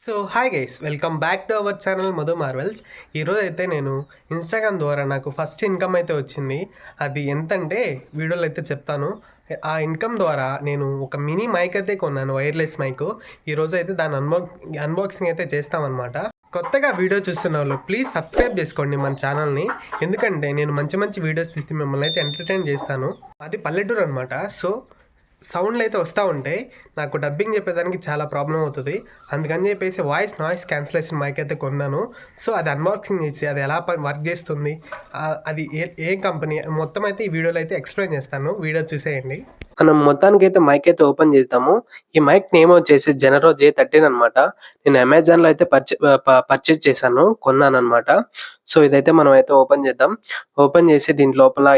So hi guys, welcome back to our channel Madhu Marvel's. ఈరోజు అయితే నేను ఇన్స్టాగ్రామ్ ద్వారా నాకు ఫస్ట్ ఇన్కమ్ అయితే వచ్చింది. అది ఎంతంటే వీడియోలో అయితే చెప్తాను. ఆ ఇన్కమ్ ద్వారా నేను ఒక మినీ మైక్ అయితే కొన్నాను, వైర్లెస్ మైక్. ఈరోజు అయితే దాని అన్బాక్సింగ్ అయితే చేస్తామన్నమాట. కొత్తగా వీడియో చూస్తున్న వాళ్ళు ప్లీజ్ సబ్స్క్రైబ్ చేసుకోండి మన ఛానల్ని. ఎందుకంటే నేను మంచి మంచి వీడియోస్ తీసి మిమ్మల్ని అయితే ఎంటర్టైన్ చేస్తాను. అది పల్లెటూరు అనమాట. సో సౌండ్లు అయితే వస్తూ ఉంటాయి. నాకు డబ్బింగ్ చెప్పేదానికి చాలా ప్రాబ్లం అవుతుంది. అందుకని చెప్పేసి నాయిస్ క్యాన్సిలేషన్ మైక్ అయితే కొన్నాను. సో అది అన్బాక్సింగ్ చేసి అది ఎలా వర్క్ చేస్తుంది, అది ఏ కంపెనీ మొత్తం అయితే ఈ వీడియోలో అయితే ఎక్స్ప్లెయిన్ చేస్తాను. వీడియో చూసేయండి. మనం మొత్తానికి అయితే మైక్ అయితే ఓపెన్ చేద్దాము. ఈ మైక్ నేమ్ వచ్చేసి జెనరో J13 అనమాట. నేను అమెజాన్లో అయితే పర్చేజ్ చేశాను, కొన్నాను అనమాట. సో ఇదైతే మనం అయితే ఓపెన్ చేద్దాం. ఓపెన్ చేసి దీని లోపల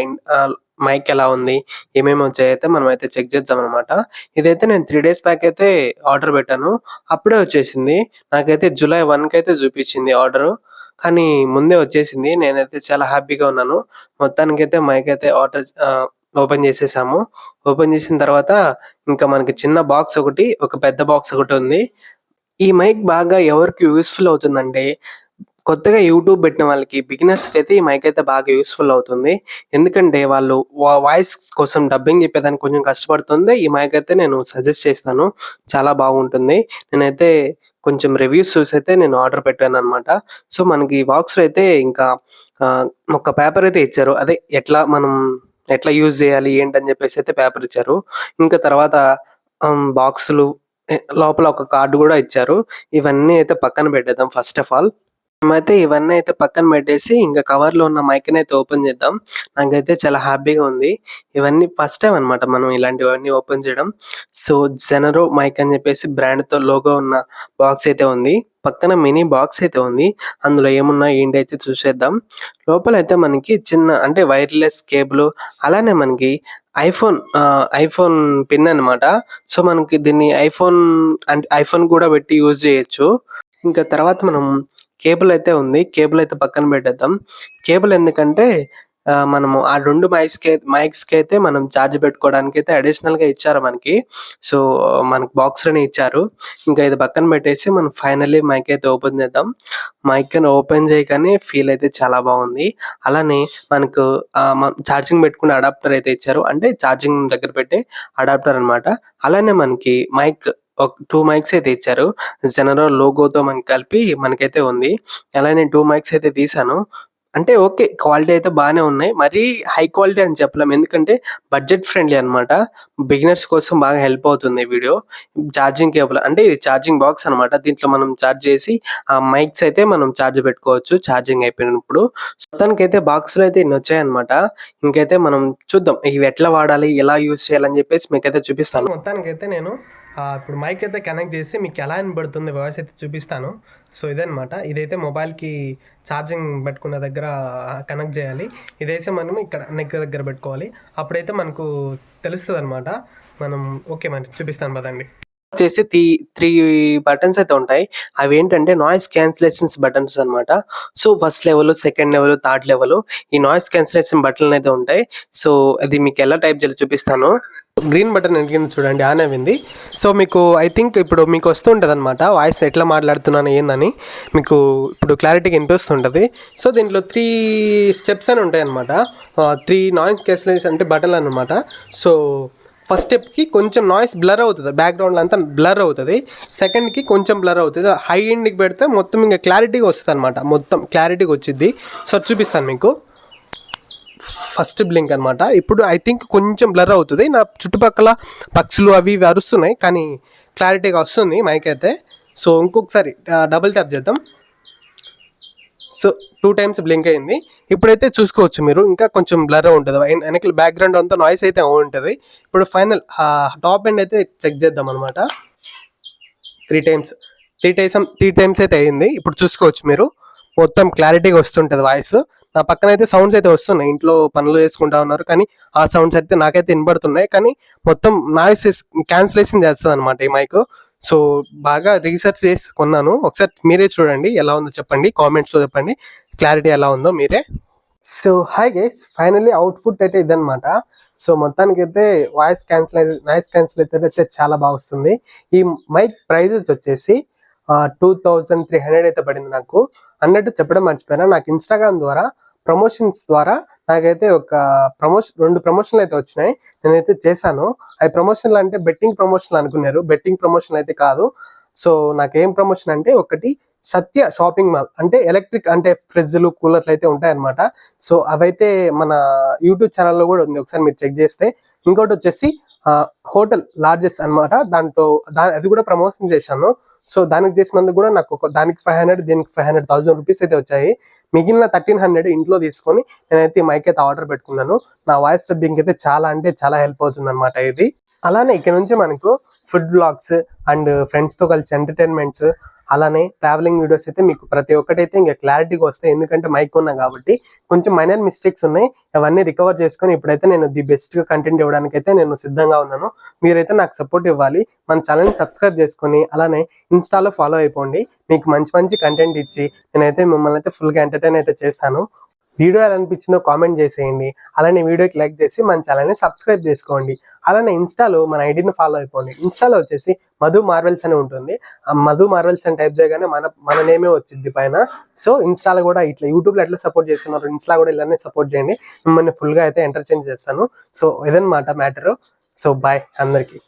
మైక్ ఎలా ఉంది, ఏమేమి వచ్చాయైతే మనం అయితే చెక్ చేద్దాం అనమాట. ఇదైతే నేను 3 days బ్యాక్ అయితే ఆర్డర్ పెట్టాను. అప్పుడే వచ్చేసింది. నాకైతే July 1కి అయితే చూపించింది ఆర్డర్, కానీ ముందే వచ్చేసింది. నేనైతే చాలా హ్యాపీగా ఉన్నాను. మొత్తానికైతే మైక్ అయితే ఓపెన్ చేసేసాము. ఓపెన్ చేసిన తర్వాత ఇంకా మనకి చిన్న బాక్స్ ఒకటి, ఒక పెద్ద బాక్స్ ఒకటి ఉంది. ఈ మైక్ బాగా ఎవరికి యూస్ఫుల్ అవుతుందంటే, కొత్తగా యూట్యూబ్ పెట్టిన వాళ్ళకి, బిగినర్స్కి అయితే ఈ మైక్ అయితే బాగా యూస్ఫుల్ అవుతుంది. ఎందుకంటే వాళ్ళు వాయిస్ కోసం డబ్బింగ్ చెప్పేదానికి కొంచెం కష్టపడుతుంది. ఈ మైక్ అయితే నేను సజెస్ట్ చేస్తాను, చాలా బాగుంటుంది. నేనైతే కొంచెం రివ్యూస్ చూసి అయితే నేను ఆర్డర్ పెట్టాను అనమాట. సో మనకి బాక్స్లో అయితే ఇంకా ఒక పేపర్ అయితే ఇచ్చారు. అదే ఎట్లా యూజ్ చేయాలి ఏంటని చెప్పేసి అయితే పేపర్ ఇచ్చారు. ఇంకా తర్వాత బాక్సులు లోపల ఒక కార్డు కూడా ఇచ్చారు. ఇవన్నీ అయితే పక్కన పెట్టేద్దాం. ఫస్ట్ ఆఫ్ ఆల్ మేమైతే ఇవన్నీ అయితే పక్కన పెట్టేసి ఇంకా కవర్లో ఉన్న మైక్ని అయితే ఓపెన్ చేద్దాం. నాకైతే చాలా హ్యాపీగా ఉంది. ఇవన్నీ ఫస్ట్ టైం అనమాట మనం ఇలాంటివన్నీ ఓపెన్ చేయడం. సో జెనరో మైక్ అని చెప్పేసి బ్రాండ్తో లోగో ఉన్న బాక్స్ అయితే ఉంది. పక్కన మినీ బాక్స్ అయితే ఉంది. అందులో ఏమున్నా ఏంటి అయితే చూసేద్దాం. లోపల అయితే మనకి చిన్న అంటే వైర్లెస్ కేబుల్, అలానే మనకి ఐఫోన్ పిన్ అనమాట. సో మనకి దీన్ని ఐఫోన్ కూడా పెట్టి యూజ్ చేయొచ్చు. ఇంకా తర్వాత మనం కేబుల్ అయితే ఉంది. కేబుల్ అయితే పక్కన పెట్టేద్దాం. కేబుల్ ఎందుకంటే మనము ఆ 2 మైక్స్‌కి అయితే మనం ఛార్జ్ పెట్టుకోవడానికి అయితే అడిషనల్‌గా ఇచ్చారు మనకి. సో మనకు బాక్స్‌లోనే ఇచ్చారు. ఇంకా ఇది పక్కన పెట్టేసి మనం ఫైనల్లీ మైక్ అయితే ఓపెన్ చేద్దాం. మైక్‌ని ఓపెన్ చేయగానే ఫీల్ అయితే చాలా బాగుంది. అలానే మనకు ఛార్జింగ్ పెట్టుకునే అడాప్టర్ అయితే ఇచ్చారు. అంటే ఛార్జింగ్ దగ్గర పెట్టే అడాప్టర్ అనమాట. అలానే మనకి ఒక 2 మైక్స్ అయితే ఇచ్చారు. జెనరో లోగోతో కలిపి మనకైతే ఉంది. అలానే నేను 2 మైక్స్ అయితే తీశాను. అంటే ఓకే, క్వాలిటీ అయితే బాగానే ఉన్నాయి. మరీ హై క్వాలిటీ అని చెప్పలేం. ఎందుకంటే బడ్జెట్ ఫ్రెండ్లీ అనమాట. బిగినర్స్ కోసం బాగా హెల్ప్ అవుతుంది వీడియో. ఛార్జింగ్ కేబుల్ అంటే ఇది ఛార్జింగ్ బాక్స్ అనమాట. దీంట్లో మనం ఛార్జ్ చేసి ఆ మైక్స్ అయితే మనం ఛార్జ్ పెట్టుకోవచ్చు ఛార్జింగ్ అయిపోయినప్పుడు. మొత్తానికైతే బాక్స్‌లో అయితే ఇన్ని వచ్చాయన్నమాట. ఇంకైతే మనం చూద్దాం ఇవి ఎట్లా వాడాలి, ఎలా యూజ్ చేయాలని చెప్పేసి మీకైతే చూపిస్తాను. మొత్తానికైతే నేను ఇప్పుడు మైక్ అయితే కనెక్ట్ చేసి మీకు ఎలా వినబడుతుంది వాయిస్ అయితే చూపిస్తాను. సో ఇదనమాట. ఇదైతే మొబైల్కి ఛార్జింగ్ పెట్టుకున్న దగ్గర కనెక్ట్ చేయాలి. ఇదైతే మనం ఇక్కడ నెక్ దగ్గర పెట్టుకోవాలి. అప్పుడైతే మనకు తెలుస్తుంది అనమాట. మరి చూపిస్తాను పదండి. వచ్చేసి 3 బటన్స్ అయితే ఉంటాయి. అవి ఏంటంటే నాయిస్ క్యాన్సిలేషన్స్ బటన్స్ అనమాట. So first level, second level, third level ఈ నాయిస్ క్యాన్సిలేషన్ బటన్లు అయితే ఉంటాయి. సో అది మీకు ఎలా టైప్ చేయాలో చూపిస్తాను. గ్రీన్ బటన్ ఎదిగింది చూడండి, ఆన్ అయింది. సో మీకు ఐ థింక్ ఇప్పుడు మీకు వస్తుంటుంది అనమాట వాయిస్ ఎట్లా మాట్లాడుతున్నాను ఏందని మీకు ఇప్పుడు క్లారిటీగా వినిపిస్తుంటుంది. సో దీంట్లో 3 స్టెప్స్ అని ఉంటాయి అనమాట. 3 నాయిస్ క్యాన్సిలేషన్ అంటే బటన్లు అనమాట. సో ఫస్ట్ స్టెప్కి కొంచెం నాయిస్ బ్లర్ అవుతుంది, బ్యాక్గ్రౌండ్లో అంతా బ్లర్ అవుతుంది. సెకండ్కి కొంచెం బ్లర్ అవుతుంది. హై ఎండ్కి పెడితే మొత్తం ఇంకా క్లారిటీగా వస్తుంది అనమాట. మొత్తం క్లారిటీగా వచ్చింది. సో చూపిస్తాను మీకు. ఫస్ట్ బ్లింక్ అనమాట. ఇప్పుడు ఐ థింక్ కొంచెం బ్లర్ అవుతుంది. నా చుట్టుపక్కల పక్షులు అవి ఇవి అరుస్తున్నాయి, కానీ క్లారిటీగా వస్తుంది మైక్ అయితే. సో ఇంకొకసారి డబుల్ ట్యాప్ చేద్దాం. సో 2 times బ్లింక్ అయింది. ఇప్పుడైతే చూసుకోవచ్చు మీరు, ఇంకా కొంచెం బ్లర్ ఉంటుంది. వెనకాల బ్యాక్గ్రౌండ్ అంతా నాయిస్ అయితే ఉంటుంది. ఇప్పుడు ఫైనల్ టాప్ ఎండ్ అయితే చెక్ చేద్దాం అనమాట. 3 times అయితే అయింది. ఇప్పుడు చూసుకోవచ్చు మీరు, మొత్తం క్లారిటీగా వస్తుంటుంది వాయిస్. నా పక్కన అయితే సౌండ్స్ అయితే వస్తున్నాయి. ఇంట్లో పనులు చేసుకుంటా ఉన్నారు, కానీ ఆ సౌండ్స్ అయితే నాకైతే వినబడుతున్నాయి. కానీ మొత్తం నాయిస్ క్యాన్సిలేషన్ చేస్తుంది అనమాట ఈ మైక్. సో బాగా రీసెర్చ్ చేసి కొన్నాను. ఒకసారి మీరే చూడండి ఎలా ఉందో చెప్పండి, కామెంట్స్లో చెప్పండి క్లారిటీ ఎలా ఉందో మీరే. So hi guys, finally output అయితే ఇదనమాట. సో మొత్తానికి అయితే నాయిస్ క్యాన్సిల్ అయితే చాలా బాగా వస్తుంది. ఈ మైక్ ప్రైజెస్ వచ్చేసి 2300 అయితే పడింది నాకు. అన్నట్టు చెప్పడం మర్చిపోయినా, నాకు ఇన్స్టాగ్రామ్ ద్వారా ప్రమోషన్స్ ద్వారా నాకైతే ఒక 2 ప్రమోషన్లు అయితే వచ్చినాయి. నేనైతే చేశాను. అవి ప్రమోషన్లు అంటే బెట్టింగ్ ప్రమోషన్లు అనుకున్నారు. బెట్టింగ్ ప్రమోషన్ అయితే కాదు. సో నాకేం ప్రమోషన్ అంటే, ఒకటి సత్య షాపింగ్ మాల్ అంటే ఎలక్ట్రిక్ అంటే ఫ్రిడ్జ్లు కూలర్లు అయితే ఉంటాయన్నమాట. సో అవైతే మన యూట్యూబ్ ఛానల్లో కూడా ఉంది, ఒకసారి మీరు చెక్ చేస్తే. ఇంకోటి వచ్చేసి హోటల్ లాడ్జెస్ అనమాట. అది కూడా ప్రమోషన్ చేశాను. సో దానికి చేసినందుకు కూడా నాకు దానికి 500, దీనికి 500, 1000 రూపీస్ అయితే వచ్చాయి. మిగిలిన 1300 ఇంట్లో తీసుకొని నేనైతే మైక్ అయితే ఆర్డర్ పెట్టుకున్నాను. నా వాయిస్ డబ్బింగ్ అయితే చాలా అంటే చాలా హెల్ప్ అవుతుంది అనమాట ఇది. అలానే ఇక్కడ నుంచి మనకు ఫుడ్ బ్లాగ్స్ అండ్ ఫ్రెండ్స్తో కలిసి ఎంటర్టైన్మెంట్స్, అలానే ట్రావెలింగ్ వీడియోస్ అయితే మీకు ప్రతి ఒక్కటైతే ఇంకా క్లారిటీగా వస్తాయి. ఎందుకంటే మైక్ ఉన్నా కాబట్టి కొంచెం మైనర్ మిస్టేక్స్ ఉన్నాయి, అవన్నీ రికవర్ చేసుకొని ఇప్పుడైతే నేను ది బెస్ట్గా కంటెంట్ ఇవ్వడానికి అయితే నేను సిద్ధంగా ఉన్నాను. మీరైతే నాకు సపోర్ట్ ఇవ్వాలి. మన ఛానల్ని సబ్స్క్రైబ్ చేసుకొని అలానే ఇన్స్టాలో ఫాలో అయిపోండి. మీకు మంచి మంచి కంటెంట్ ఇచ్చి నేనైతే మిమ్మల్ని అయితే ఫుల్గా ఎంటర్టైన్ అయితే చేస్తాను. వీడియో ఎలా అనిపించిందో కామెంట్ చేసేయండి. అలానే వీడియోకి లైక్ చేసి మన ఛానల్ని సబ్స్క్రైబ్ చేసుకోండి. అలానే ఇన్స్టాలో మన ఐడిని ఫాలో అయిపోండి. ఇన్స్టాలో వచ్చేసి మధు మార్వెల్స్ అని ఉంటుంది. ఆ మధు మార్వెల్స్ అని టైప్ చేయగానే మన నేమే వచ్చింది పైన. సో ఇన్స్టాలో కూడా ఇట్లా యూట్యూబ్లో ఎట్లా సపోర్ట్ చేస్తున్నారు, ఇన్స్టా కూడా ఇలానే సపోర్ట్ చేయండి. మిమ్మల్ని ఫుల్గా అయితే ఎంటర్టైన్ చేస్తాను. సో ఇదన్నమాట మ్యాటర్. సో బాయ్ అందరికీ.